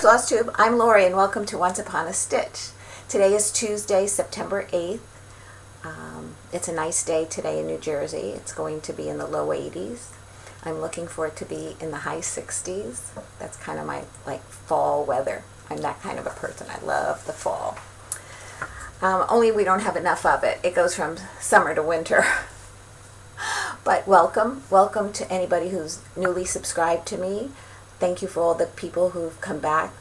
Flosstube, I'm Lori and welcome to Once Upon a Stitch. Today is Tuesday, September 8th. It's a nice day today in New Jersey. It's going to be in the low 80s. I'm looking for it to be in the high 60s. That's kind of my fall weather. I'm that kind of a person. I love the fall. Only we don't have enough of it. It goes from summer to winter. But welcome to anybody who's newly subscribed to me. Thank you for all the people who've come back,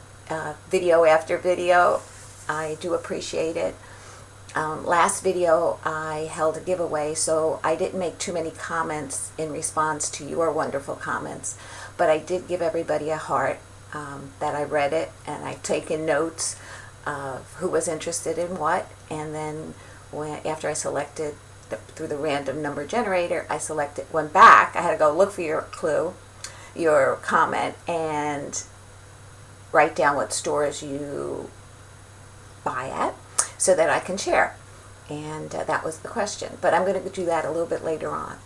video after video. I do appreciate it. Last video I held a giveaway, so I didn't make too many comments in response to your wonderful comments, but I did give everybody a heart that I read it, and I've taken notes of who was interested in what, and then after I selected through the random number generator, went back. I had to go look for your comment and write down what stores you buy at so that I can share. And that was the question. But I'm going to do that a little bit later on.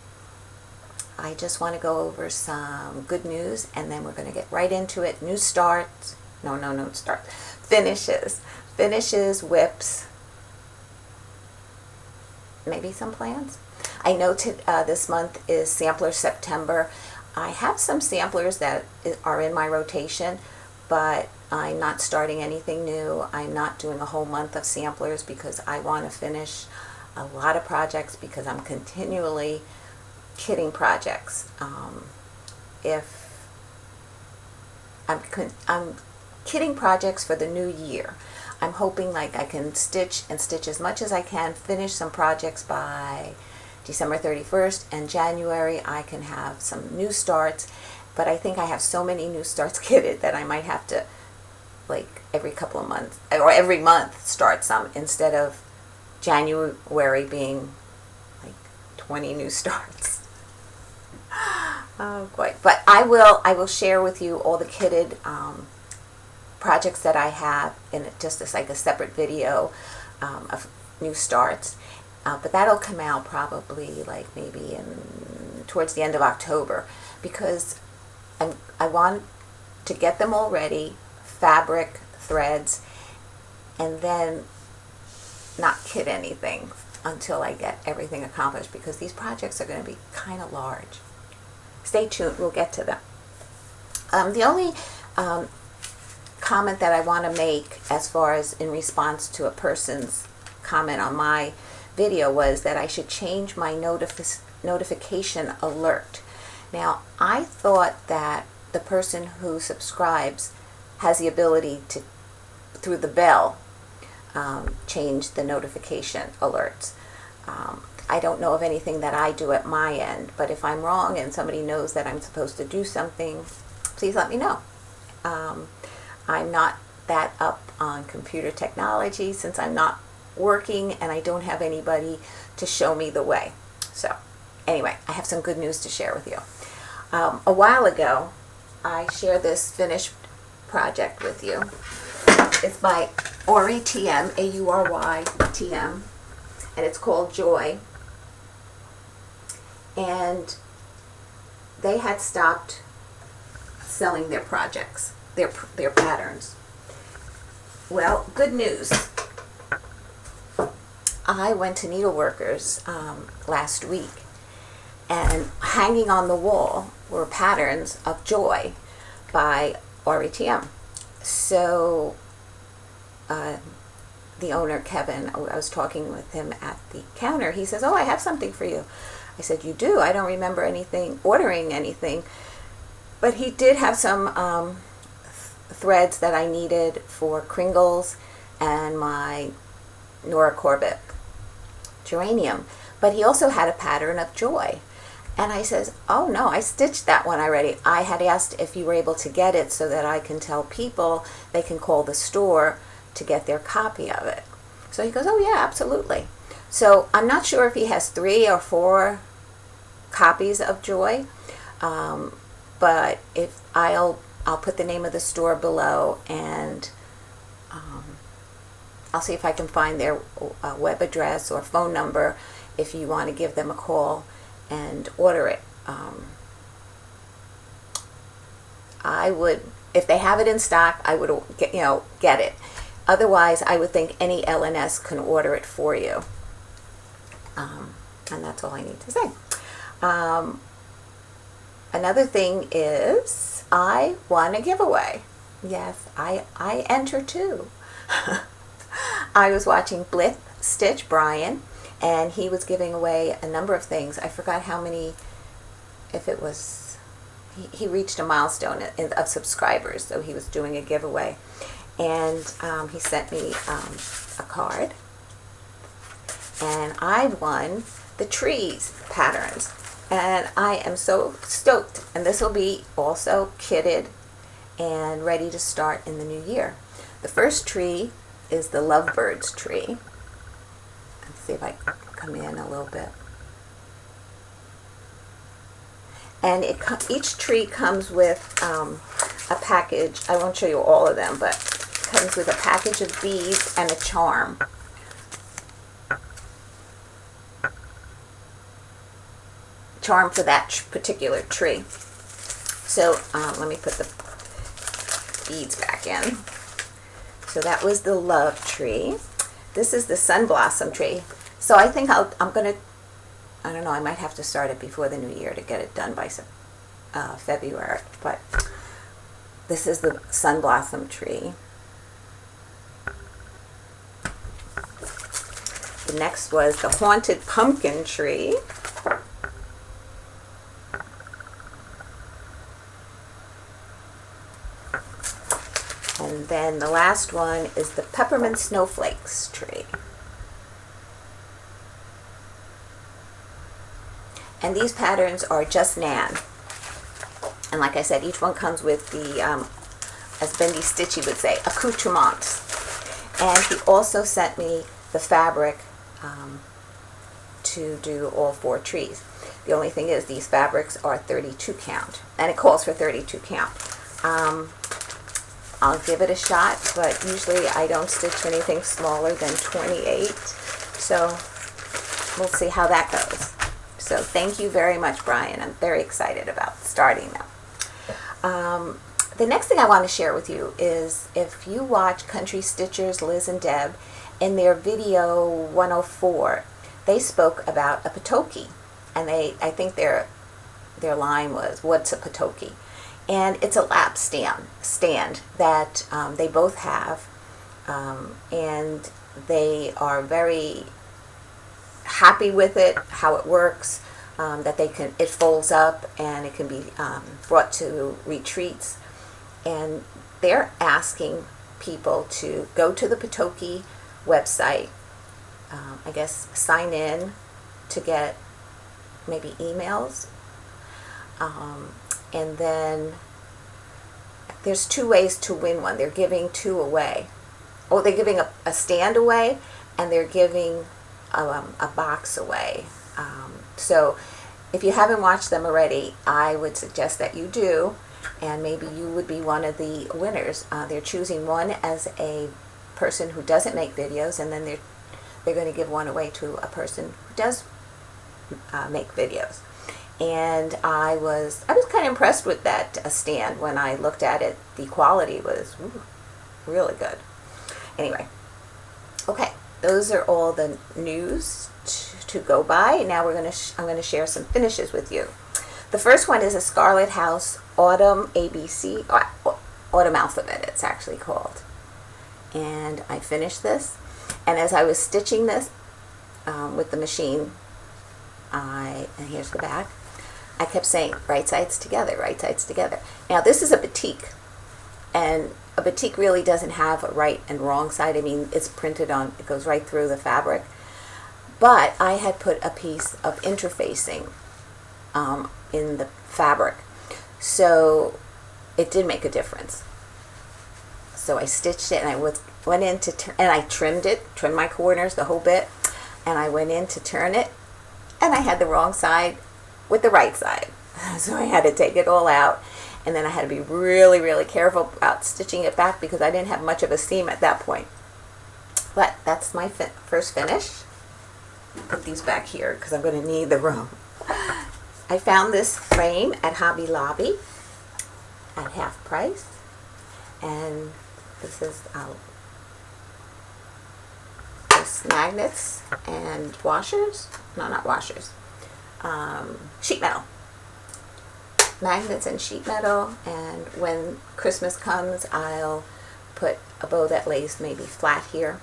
I just want to go over some good news and then we're going to get right into it. New starts. No starts. Finishes. Finishes, WIPS. Maybe some plans. I know this month is Sampler September. I have some samplers that are in my rotation, but I'm not starting anything new. I'm not doing a whole month of samplers because I want to finish a lot of projects because I'm continually kitting projects. If I'm kitting projects for the new year. I'm hoping I can stitch as much as I can, finish some projects by December 31st, and January I can have some new starts, but I think I have so many new starts kitted that I might have to every couple of months or every month start some instead of January being 20 new starts. Oh boy. But I will share with you all the kitted projects that I have in just a separate video of new starts. But that'll come out probably maybe towards the end of October because I want to get them all ready, fabric, threads, and then not kit anything until I get everything accomplished because these projects are going to be kind of large. Stay tuned, we'll get to them. The only comment that I want to make as far as in response to a person's comment on my video was that I should change my notification alert. Now, I thought that the person who subscribes has the ability to, through the bell, change the notification alerts. I don't know of anything that I do at my end, but if I'm wrong and somebody knows that I'm supposed to do something, please let me know. I'm not that up on computer technology since I'm not working and I don't have anybody to show me the way. So anyway, I have some good news to share with you. A while ago I shared this finished project with you. It's by Aury TM, Aury TM, and it's called Joy. And they had stopped selling their projects, their patterns. Well, good news. I went to Needleworkers last week, and hanging on the wall were patterns of Joy by Aury TM. So the owner, Kevin, I was talking with him at the counter. He says, "Oh, I have something for you." I said, "You do? I don't remember ordering anything." But he did have some threads that I needed for Kringles and my Nora Corbett geranium, but he also had a pattern of Joy. And I says, "Oh no, I stitched that one already. I had asked if you were able to get it so that I can tell people they can call the store to get their copy of it." So he goes, "Oh yeah, absolutely." So I'm not sure if he has 3 or 4 copies of Joy, but if I'll put the name of the store below, and I'll see if I can find their web address or phone number if you want to give them a call and order it. I would if they have it in stock, I would get it. Otherwise, I would think any LNS can order it for you. And that's all I need to say. Another thing is I won a giveaway. Yes, I enter too. I was watching Blithstitch, Brian, and he was giving away a number of things. I forgot how many, if it was, he reached a milestone of subscribers, so he was doing a giveaway. And he sent me a card, and I won the trees patterns, and I am so stoked. And this will be also kitted and ready to start in the new year. The first tree is the lovebirds tree. Let's see if I can come in a little bit. And each tree comes with a package. I won't show you all of them, but it comes with a package of beads and a charm. Charm for that particular tree. So let me put the beads back in. So that was the love tree. This is the sun blossom tree. So I think I'm going to, I don't know, I might have to start it before the new year to get it done by February. But this is the sun blossom tree. The next was the haunted pumpkin tree. And then the last one is the peppermint snowflakes tree. And these patterns are just Nan. And like I said, each one comes with the, as Bendy Stitchy would say, accoutrements. And he also sent me the fabric to do all 4 trees. The only thing is these fabrics are 32 count, and it calls for 32 count. I'll give it a shot, but usually I don't stitch anything smaller than 28. So we'll see how that goes. So thank you very much, Brian. I'm very excited about starting them. The next thing I want to share with you is if you watch Country Stitchers, Liz and Deb, in their video 104, they spoke about a Potoky. And I think their line was, "What's a Potoky?" And it's a lap stand that they both have, and they are very happy with it, how it works, that it folds up and it can be brought to retreats. And they're asking people to go to the Potoky website, I guess sign in to get maybe emails, and then there's 2 ways to win one. They're giving 2 away. Oh, they're giving a stand away, and they're giving a box away. So if you haven't watched them already, I would suggest that you do, and maybe you would be one of the winners. They're choosing one as a person who doesn't make videos, and then they're going to give one away to a person who does make videos. And I was kind of impressed with that stand. When I looked at it, the quality was really good. Anyway, okay, those are all the news to go by. Now I'm going to share some finishes with you. The first one is a Scarlett House Autumn ABC, Autumn Alphabet it's actually called. And I finished this, and as I was stitching this with the machine, and here's the back, I kept saying, right sides together, right sides together. Now this is a batik, and a batik really doesn't have a right and wrong side. I mean, it's printed on, it goes right through the fabric. But I had put a piece of interfacing in the fabric, so it did make a difference. So I stitched it, and I went in to and I trimmed my corners, the whole bit, and I went in to turn it, and I had the wrong side with the right side. So I had to take it all out, and then I had to be really, really careful about stitching it back because I didn't have much of a seam at that point. But that's my first finish. Put these back here because I'm going to need the room. I found this frame at Hobby Lobby at half price. And this is just magnets and washers. No, not washers. Sheet metal. Magnets and sheet metal. And when Christmas comes, I'll put a bow that lays maybe flat here.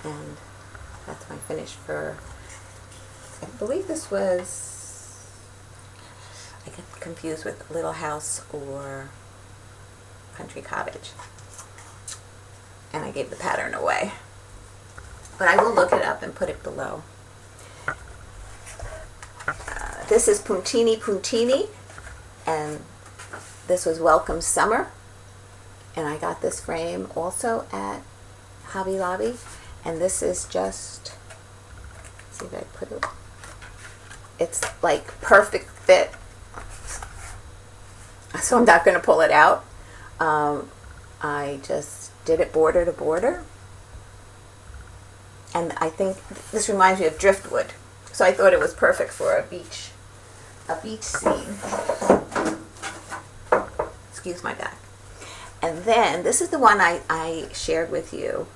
And that's my finish for, I believe this was, I get confused with Little House or Country Cottage. And I gave the pattern away. But I will look it up and put it below. This is Puntini, and this was Welcome Summer. And I got this frame also at Hobby Lobby. And this is just, let's see if I put it, it's like perfect fit. So I'm not going to pull it out. I just did it border to border. And I think this reminds me of driftwood. So I thought it was perfect for a beach scene. Excuse my back. And then this is the one I shared with you.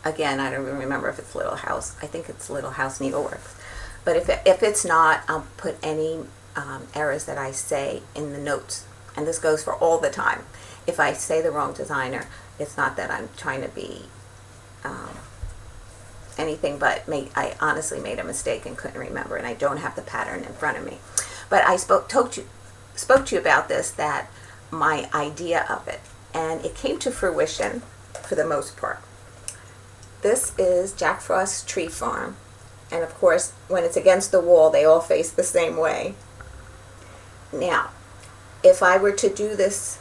Again, I don't even remember if it's Little House. I think it's Little House Needleworks. But if it's not, I'll put any errors that I say in the notes. And this goes for all the time. If I say the wrong designer, it's not that I'm trying to be anything but I honestly made a mistake and couldn't remember, and I don't have the pattern in front of me. But I spoke to you about this, that my idea of it, and it came to fruition for the most part. This is Jack Frost's Tree Farm, and of course when it's against the wall they all face the same way. Now if I were to do this,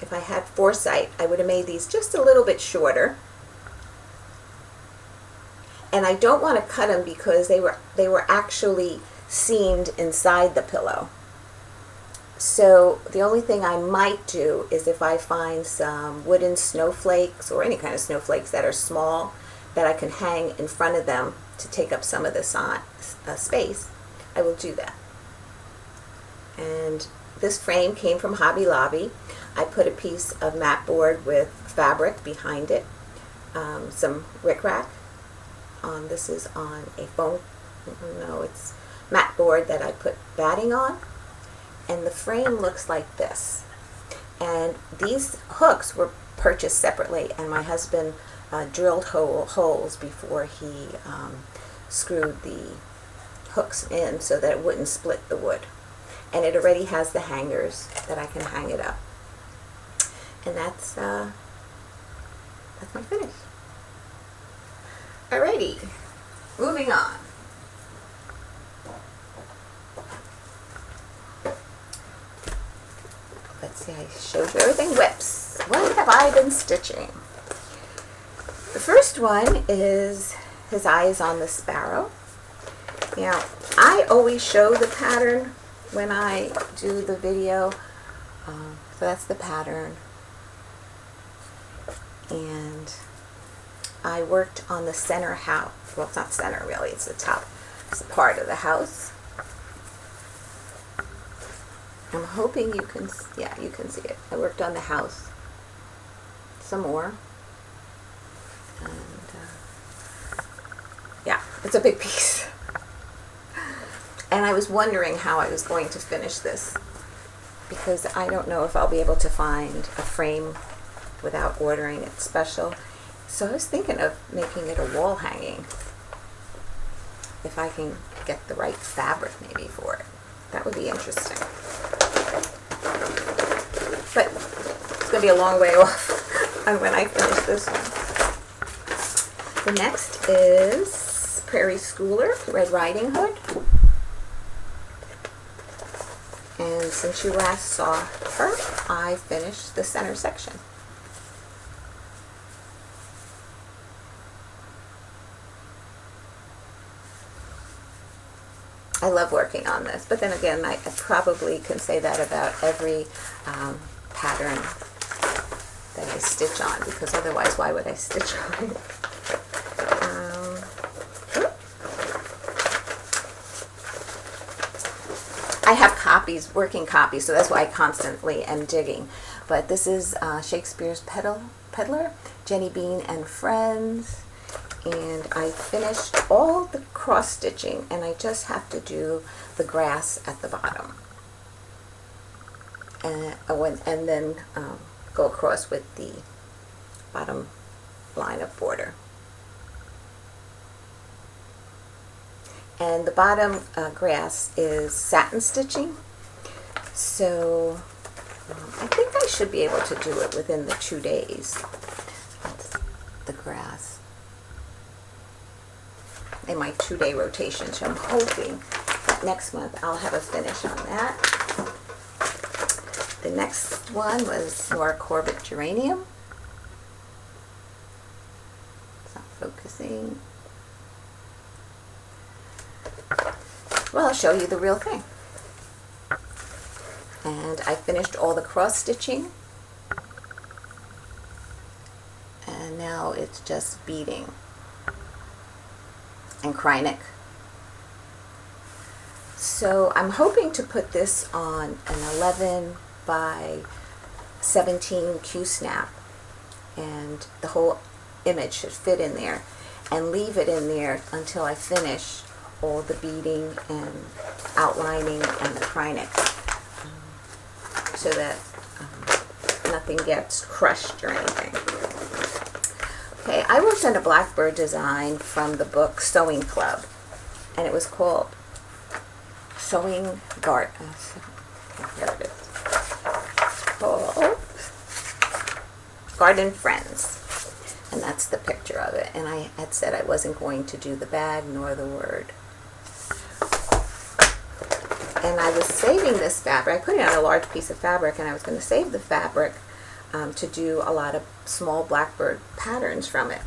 if I had foresight, I would have made these just a little bit shorter. And I don't want to cut them because they were actually seamed inside the pillow. So the only thing I might do is if I find some wooden snowflakes or any kind of snowflakes that are small that I can hang in front of them to take up some of the space, I will do that. And this frame came from Hobby Lobby. I put a piece of mat board with fabric behind it, some rickrack. This is on a foam, no, it's mat board that I put batting on. And the frame looks like this. And these hooks were purchased separately, and my husband drilled holes before he screwed the hooks in so that it wouldn't split the wood. And it already has the hangers that I can hang it up. And that's my finish. Alrighty, moving on. Let's see, I showed you everything. WIPS. What have I been stitching? The first one is His Eyes on the Sparrow. Now, I always show the pattern when I do the video. So that's the pattern. And I worked on the center house. Well, it's not center really, it's the top. It's the part of the house. I'm hoping you can, yeah, you can see it. I worked on the house some more. And yeah, it's a big piece. And I was wondering how I was going to finish this, because I don't know if I'll be able to find a frame without ordering it special. So I was thinking of making it a wall hanging, if I can get the right fabric maybe for it. That would be interesting. But it's going to be a long way off on when I finish this one. The next is Prairie Schooler, Red Riding Hood. And since you last saw her, I finished the center section. I love working on this, but then again, I probably can say that about every pattern that I stitch on, because otherwise, why would I stitch on it? I have copies, working copies, so that's why I constantly am digging. But this is Shakespeare's Peddler, Jenny Bean and Friends, and I finished all the cross stitching, and I just have to do the grass at the bottom, and then go across with the bottom line of border. And the bottom grass is satin stitching, so I think I should be able to do it within the 2 days. That's the grass in my 2-day rotation, so I'm hoping that next month I'll have a finish on that. The next one was Nora Corbett Geranium. It's not focusing. Well, I'll show you the real thing. And I finished all the cross stitching, and now it's just beading and Krynic. So I'm hoping to put this on an 11 by 17 Q-snap, and the whole image should fit in there, and leave it in there until I finish all the beading and outlining and the Krynic, so that nothing gets crushed or anything. Okay, I worked on a blackbird design from the book Sewing Club, and it was called Sewing Garden. Here it is. It's called Garden Friends, and that's the picture of it. And I had said I wasn't going to do the bag nor the word. And I was saving this fabric. I put it on a large piece of fabric, and I was going to save the fabric to do a lot of small blackbird patterns from it.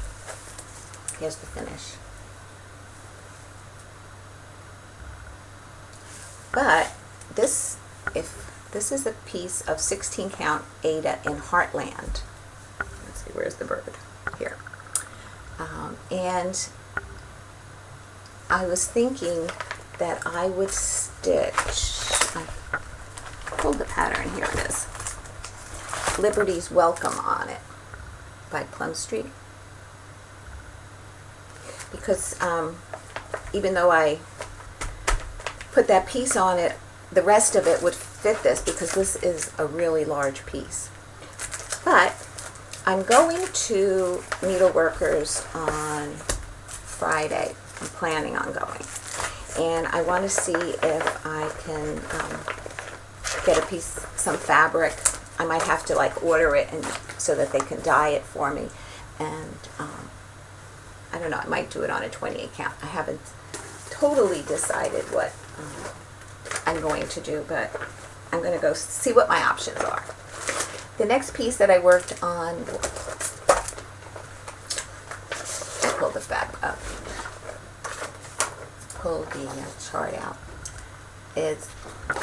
Here's the finish. But this is a piece of 16 count Aida in Heartland. Let's see, where's the bird? Here. And I was thinking that I would stitch, I pulled the pattern, here it is, Liberty's Welcome on it by Plum Street, because even though I put that piece on it, the rest of it would fit this, because this is a really large piece. But I'm going to Needleworkers on Friday. I'm planning on going, and I want to see if I can get a piece, some fabric. I might have to like order it, and so that they can dye it for me, and I don't know, I might do it on a 28 count. I haven't totally decided what I'm going to do, but I'm going to go see what my options are. The next piece that I worked on, I pulled the fabric up, pull the chart out, is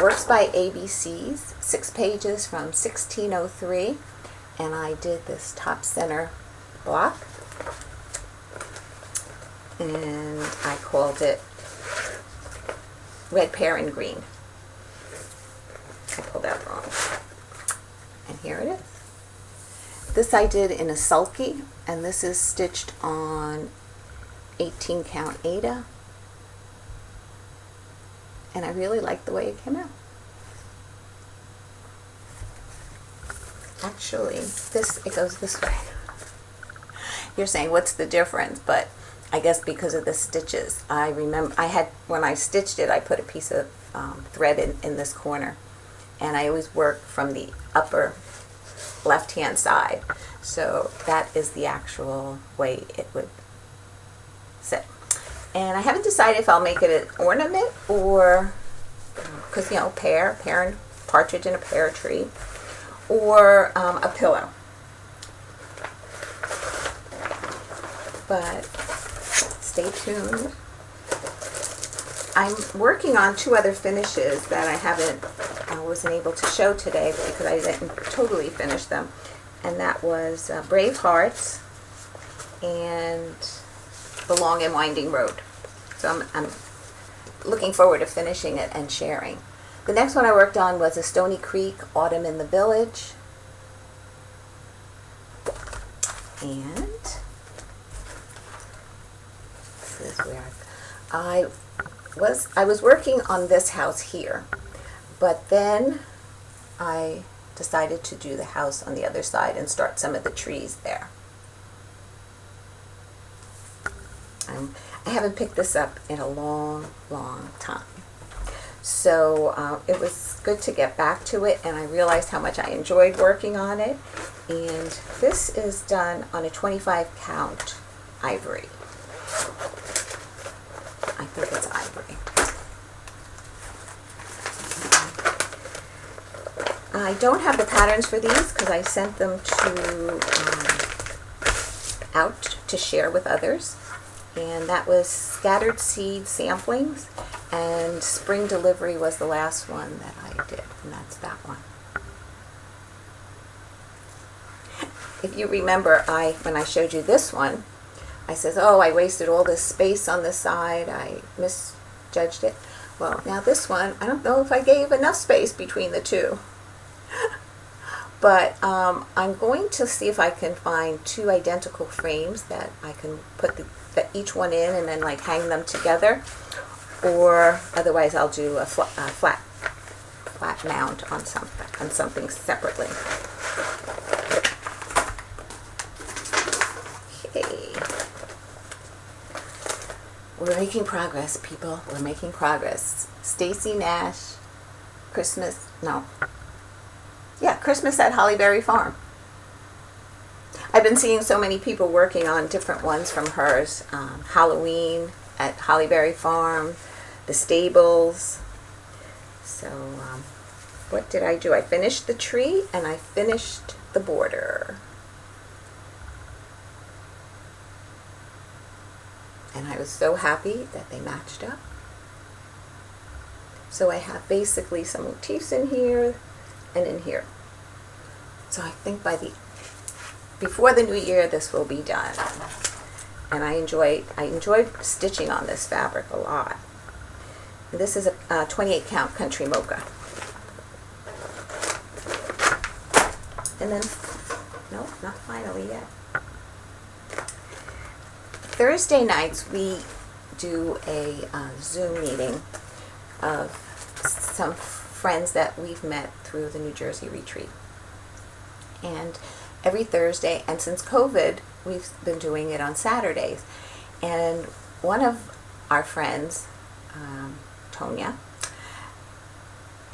Works by ABCs, 6 pages from 1603, and I did this top center block, and I called it Red Pear and Green. I pulled that wrong, and here it is. This I did in a sulky, and this is stitched on 18 count Aida, and I really like the way it came out. Actually, it goes this way. You're saying, what's the difference? But I guess because of the stitches. I remember when I stitched it, I put a piece of thread in this corner, and I always work from the upper left hand side, so that is the actual way it would sit. And I haven't decided if I'll make it an ornament, or because, you know, pear and partridge in a pear tree, or a pillow. But stay tuned. I'm working on 2 other finishes that I wasn't able to show today because I didn't totally finish them, and that was Brave Hearts and The Long and Winding Road. So I'm looking forward to finishing it and sharing. The next one I worked on was a Stony Creek Autumn in the Village. And this is where I was working on this house here, but then I decided to do the house on the other side and start some of the trees there. I haven't picked this up in a long time. So it was good to get back to it, and I realized how much I enjoyed working on it. And this is done on a 25 count ivory. I think it's ivory. I don't have the patterns for these because I sent them to out to share with others. And that was Scattered Seed Samplings, and Spring Delivery was the last one that I did, and that's that one. If you remember, when I showed you this one, I says, oh, I wasted all this space on the side, I misjudged it. Well, now this one, I don't know if I gave enough space between the two. But I'm going to see if I can find two identical frames that I can put each one in and then like hang them together, or otherwise I'll do a flat mount on something separately. Okay, we're making progress, people. We're making progress. Stacy Nash, Christmas at Hollyberry Farm. I've been seeing so many people working on different ones from hers. Halloween at Hollyberry Farm, the stables. So what did I do? I finished the tree and I finished the border. And I was so happy that they matched up. So I have basically some motifs in here and in here. So I think before the new year this will be done. And I enjoyed stitching on this fabric a lot. And this is a 28 count Country Mocha. And then, no, not finally yet. Thursday nights we do a Zoom meeting of some friends that we've met through the New Jersey retreat. And every Thursday, and since COVID, we've been doing it on Saturdays. And one of our friends, Tonya,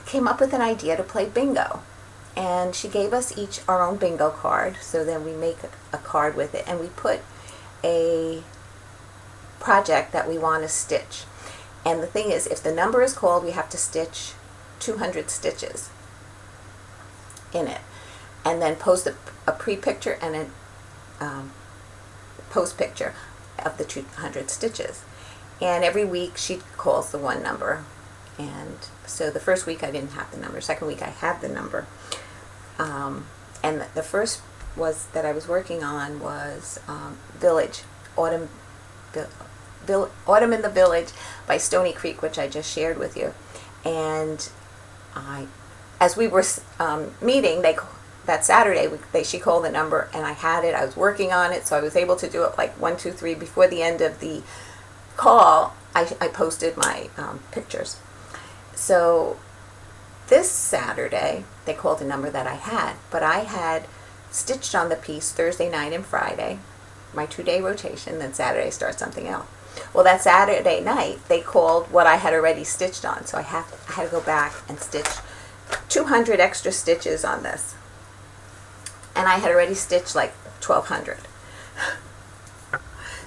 came up with an idea to play bingo. And she gave us each our own bingo card, so then we make a card with it, and we put a project that we want to stitch. And the thing is, if the number is called, we have to stitch 200 stitches in it, and then post a pre-picture and a post picture of the 200 stitches. And every week she calls the one number. And so the first week I didn't have the number. Second week I had the number. And the first was that I was working on was Village, Autumn in the Village by Stony Creek, which I just shared with you. And as we were meeting, that Saturday, she called the number, and I had it. I was working on it, so I was able to do it like 1, 2, 3 before the end of the call. I posted my pictures. So this Saturday, they called the number that I had, but I had stitched on the piece Thursday night and Friday, my 2-day rotation, then Saturday start something else. Well, that Saturday night, they called what I had already stitched on, so I had to go back and stitch 200 extra stitches on this. And I had already stitched like 1,200.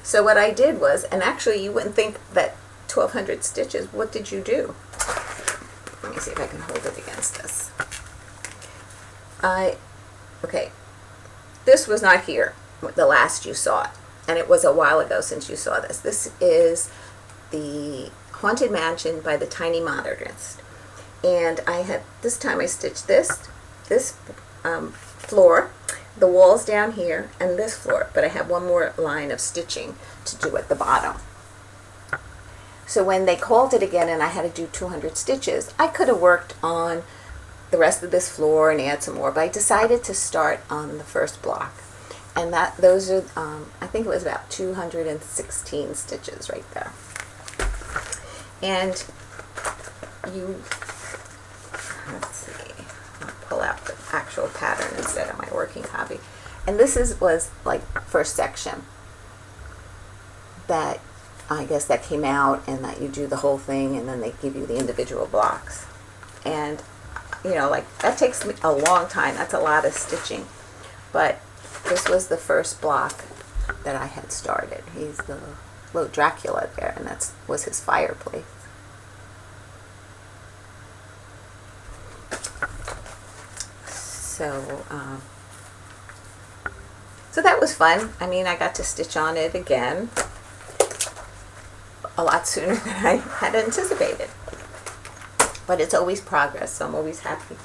So what I did was, and actually you wouldn't think that 1,200 stitches, what did you do? Let me see if I can hold it against this. Okay, this was not here, the last you saw it. And it was a while ago since you saw this. This is the Haunted Mansion by the Tiny Modernist. And this time I stitched this floor, the walls down here, and this floor. But I have one more line of stitching to do at the bottom. So when they called it again and I had to do 200 stitches, I could have worked on the rest of this floor and add some more, but I decided to start on the first block. And those are, I think it was about 216 stitches right there. And let's see, I'll pull out the actual pattern instead of my working copy. And this was like first section that I guess that came out, and that you do the whole thing and then they give you the individual blocks. And you know, like that takes me a long time. That's a lot of stitching. But this was the first block that I had started. He's the little Dracula there, and that was his fireplace. So, so that was fun. I mean, I got to stitch on it again a lot sooner than I had anticipated. But it's always progress, so I'm always happy.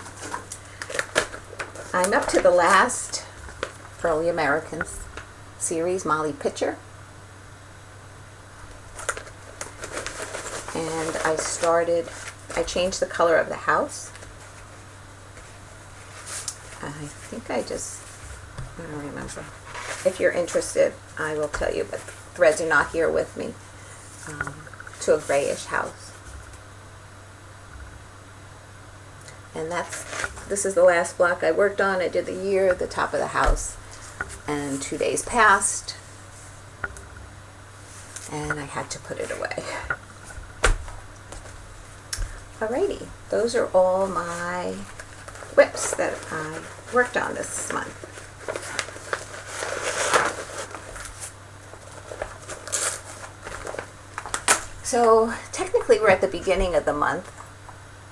I'm up to the last Early Americans series, Molly Pitcher. And I changed the color of the house. I think I don't remember. If you're interested, I will tell you, but threads are not here with me. To a grayish house. And this is the last block I worked on. I did the year, the top of the house, and 2 days passed, and I had to put it away. Alrighty, those are all my WIPs that I worked on this month. So technically we're at the beginning of the month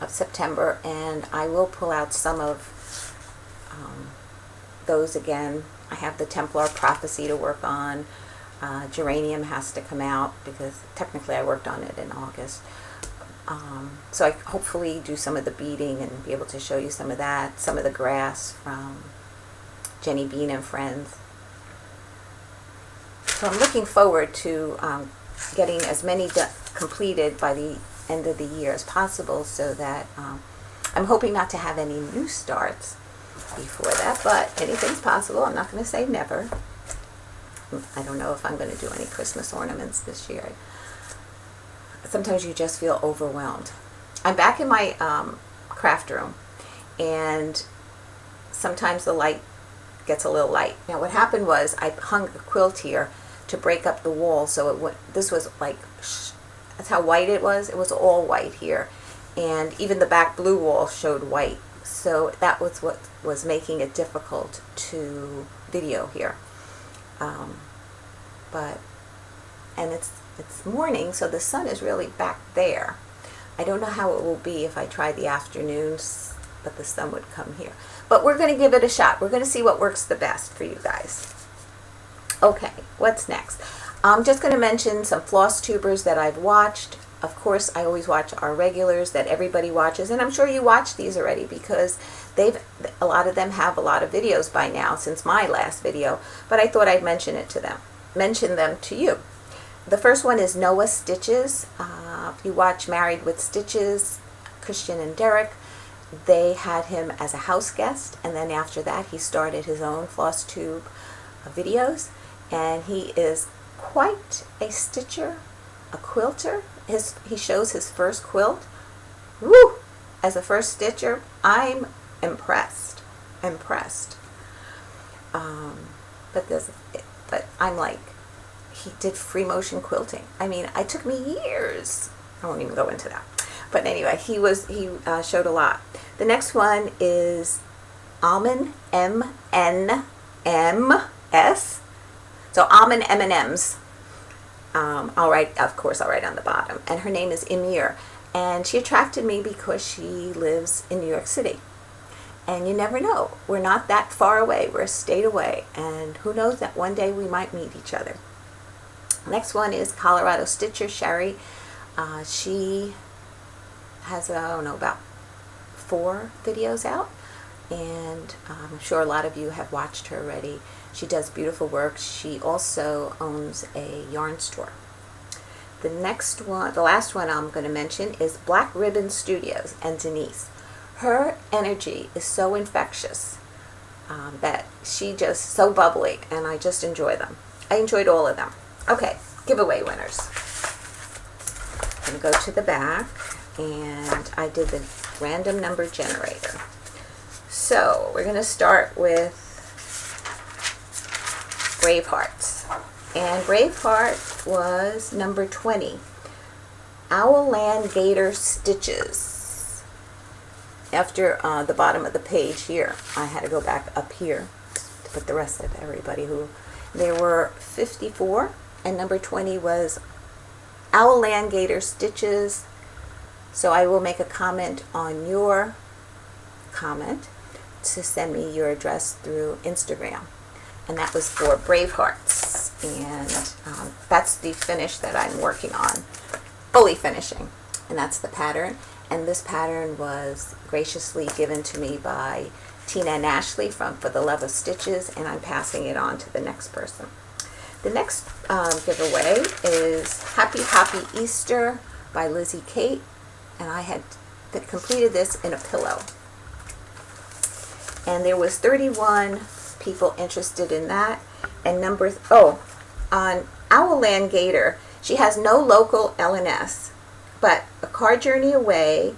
of September, and I will pull out some of those again. I have the Templar Prophecy to work on. Geranium has to come out because technically I worked on it in August. So I hopefully do some of the beading and be able to show you some of that, some of the grass from Jenny Bean and Friends. So I'm looking forward to getting as many completed by the end of the year as possible, so that I'm hoping not to have any new starts before that, but anything's possible. I'm not going to say never. I don't know if I'm going to do any Christmas ornaments this year. Sometimes you just feel overwhelmed. I'm back in my craft room, and sometimes the light gets a little light. Now what happened was I hung a quilt here to break up the wall, so this was like, that's how white it was. It was all white here, and even the back blue wall showed white. So that was what was making it difficult to video here. And it's morning, so the sun is really back there. I don't know how it will be if I try the afternoons, but the sun would come here. But we're going to give it a shot. We're going to see what works the best for you guys. Okay, what's next? I'm just going to mention some Flosstubers that I've watched. Of course, I always watch our regulars that everybody watches, and I'm sure you watched these already because a lot of them have a lot of videos by now since my last video, but I thought I'd mention them to you. The first one is Noah Stitches. If you watch Married with Stitches, Christian and Derek, they had him as a house guest, and then after that he started his own Flosstube videos, and he is quite a stitcher, a quilter. He shows his first quilt. Woo! As a first stitcher, I'm impressed. But I'm like, he did free motion quilting. I mean, it took me years. I won't even go into that. But anyway, he showed a lot. The next one is Almond MnMs. So Almond MnMs. Of course I'll write on the bottom. And her name is Emir. And she attracted me because she lives in New York City. And you never know. We're not that far away. We're a state away. And who knows that one day we might meet each other. Next one is Colorado Stitcher Sherry. She has, I don't know, about 4 videos out. And I'm sure a lot of you have watched her already. She does beautiful work. She also owns a yarn store. The next one, the last one I'm going to mention is Black Ribbon Studios and Denise. Her energy is so infectious that she just so bubbly, and I just enjoy them. I enjoyed all of them. Okay, giveaway winners. I'm going to go to the back, and I did the random number generator. So we're going to start with Bravehearts. And Braveheart was number 20. OwlandGator Stitches. After the bottom of the page here, I had to go back up here to put the rest of everybody who... There were 54, and number 20 was OwlandGator Stitches. So I will make a comment on your comment to send me your address through Instagram. And that was for Bravehearts. And that's the finish that I'm working on, fully finishing. And that's the pattern. And this pattern was graciously given to me by Tina and Ashley from For the Love of Stitches, and I'm passing it on to the next person. The next giveaway is Happy Hoppy Easter by Lizzie Kate, and I had completed this in a pillow. And there was 31 people interested in that. And on OwlandGator, she has no local LNS, but A Card Journey Away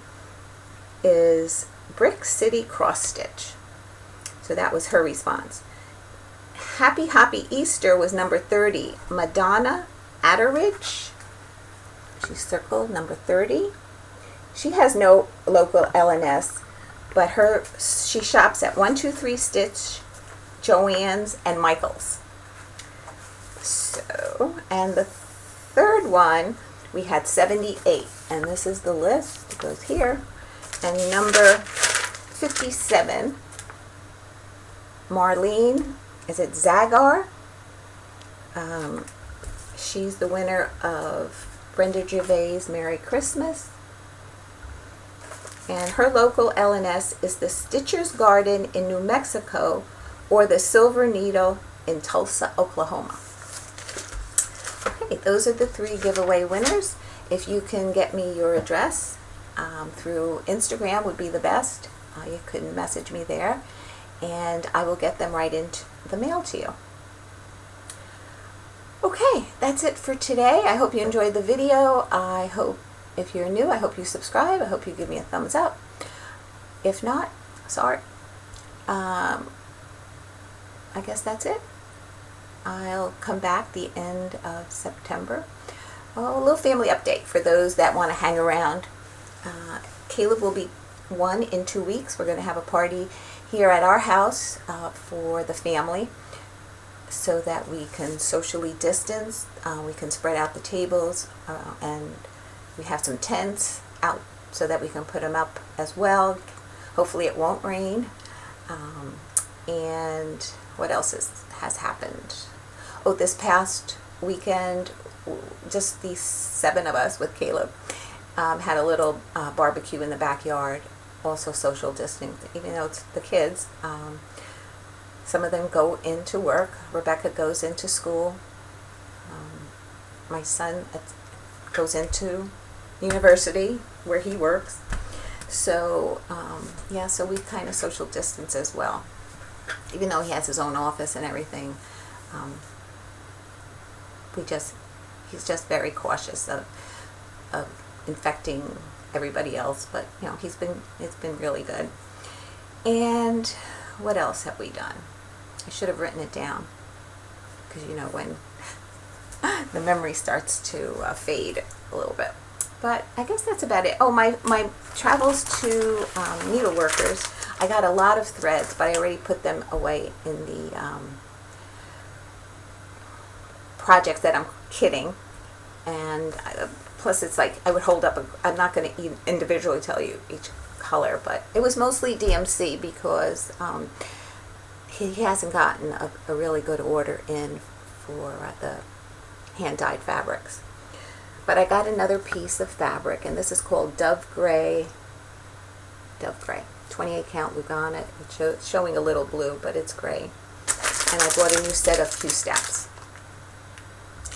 is Brick City Cross Stitch. So that was her response. Happy Hoppy Easter was number 30. Madonna, Atteridge. She circled number 30. She has no local LNS, but she shops at 123 Stitch, Joann's, and Michael's. So, and the third one, we had 78, and this is the list. It goes here. And number 57, Marlene, is it Zagar? She's the winner of Brenda Gervais' Merry Christmas. And her local LNS is the Stitcher's Garden in New Mexico or the Silver Needle in Tulsa, Oklahoma. Okay, those are the 3 giveaway winners. If you can get me your address through Instagram would be the best. You can message me there, and I will get them right into the mail to you. Okay, that's it for today. I hope you enjoyed the video. I hope, if you're new, I hope you subscribe. I hope you give me a thumbs up. If not, sorry. I guess that's it. I'll come back the end of September. Oh, a little family update for those that want to hang around. Caleb will be 1 in 2 weeks. We're going to have a party here at our house for the family so that we can socially distance. We can spread out the tables, and we have some tents out so that we can put them up as well. Hopefully it won't rain. And what else has happened? Oh, this past weekend, just the 7 of us with Caleb had a little barbecue in the backyard. Also social distancing, even though it's the kids. Some of them go into work. Rebecca goes into school. My son goes into university where he works. So yeah, so we kind of social distance as well. Even though he has his own office and everything, he's just very cautious of infecting everybody else. But you know, it's been really good. And what else have we done? I should have written it down, because you know when the memory starts to fade a little bit. But I guess that's about it. Oh, my travels to Needleworkers. I got a lot of threads, but I already put them away in the projects that I'm kitting. And plus, it's like I would hold up. I'm not going to individually tell you each color, but it was mostly DMC because he hasn't gotten a really good order in for the hand-dyed fabrics. But I got another piece of fabric, and this is called Dove Gray, 28 count Lugana. It's showing a little blue, but it's gray. And I bought a new set of 2 steps,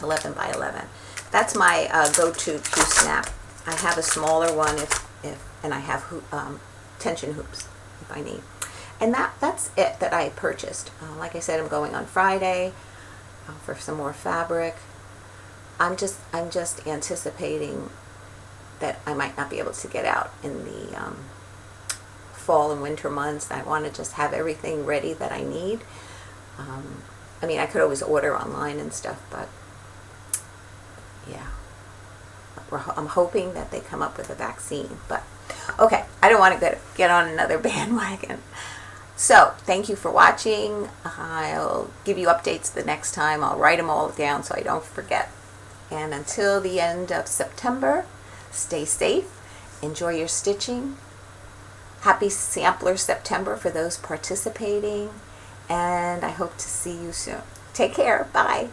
11 by 11. That's my go-to snap. I have a smaller one and I have tension hoops if I need. And that's it that I purchased. Like I said, I'm going on Friday for some more fabric. I'm just anticipating that I might not be able to get out in the fall and winter months. I want to just have everything ready that I need. I mean, I could always order online and stuff, but yeah. I'm hoping that they come up with a vaccine, but okay, I don't want to get on another bandwagon. So, thank you for watching. I'll give you updates the next time. I'll write them all down so I don't forget. And until the end of September, stay safe, enjoy your stitching. Happy Sampler September for those participating, and I hope to see you soon. Take care. Bye.